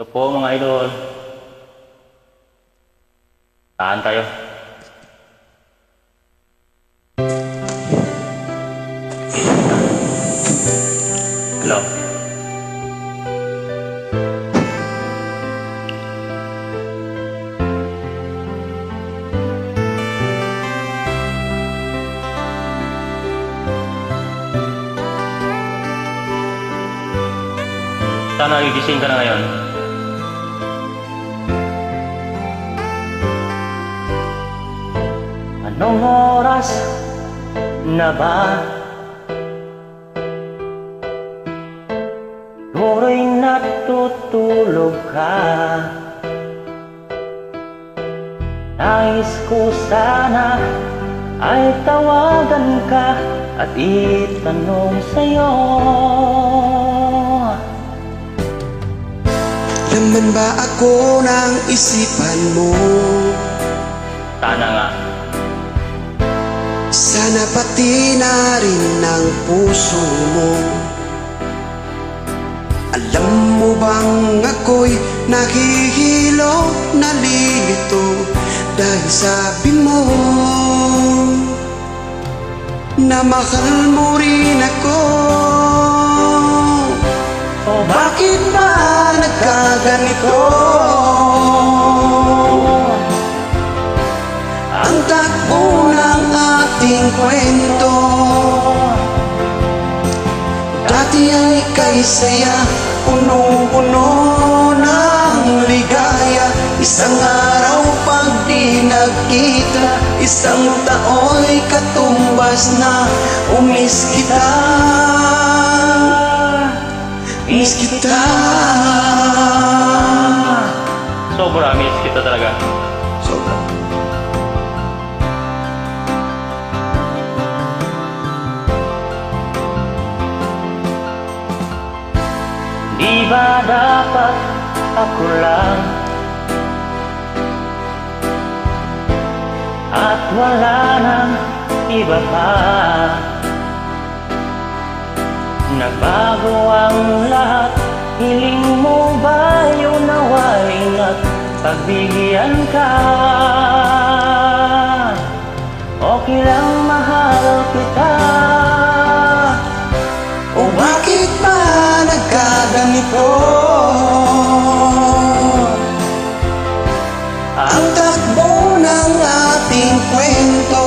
Ito po mga idol. Tahan tayo. Hello. Sana gigising ka na ngayon. Anong oras na ba? Siguro'y natutulog ka. Nais ko sana ay tawagan ka at itanong sa'yo, laman ba ako ng isipan mo? sana nga. Sana pati na rin ng puso mo. Alam mo bang ako'y nahihilo, nalilito dahil sabi mo na mahal mo rin ako. O bakit ba nagkaganito? Ang takbo ng ating kwento, dati ay ika'y saya, punong-puno ng ligaya. Isang araw pag di nagkita, isang tao'y katumbas na. Umiss kita, miss kita. Sobra, miss kita talaga. Sobra. Di ba dapat ako lang at wala nang iba pa? Nagbago ang lahat, hiling mo ba'y unawain at pagbigyan ka? Okay lang, mahal kita. O bakit ba nagkaganito? Ang takbo ng ating kwento,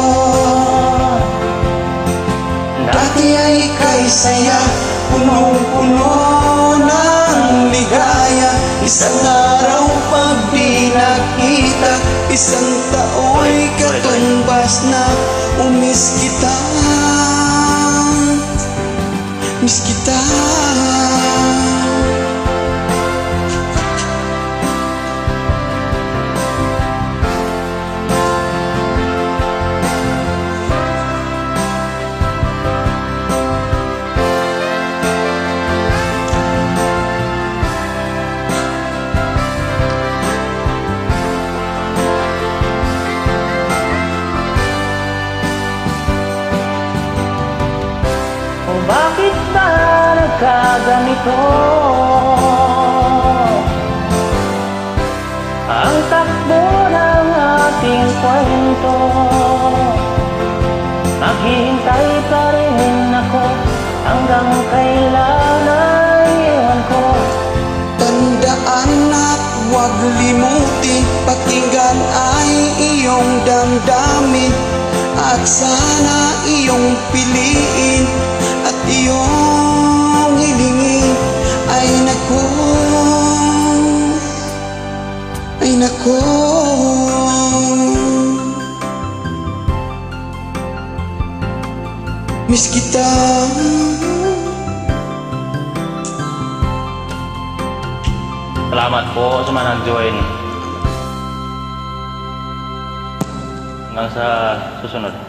dati ay ika'y saya, punong-puno ng ligaya. Isang araw pag di nakita, isang tao'y katumbas na. Umiss kita, miss kita. Bakit ba nagkaganito? Ang takbo ng ating kwento, naghihintay pa rin ako hanggang kailan ay iwan ko. Tandaan at huwag limutin, pakinggan ay iyong damdamin, at sana iyong piliin at iyong hilingin. Ay nako, ay nako. Miss kita. Salamat po sa mga nag-join. Hanggang sa susunod.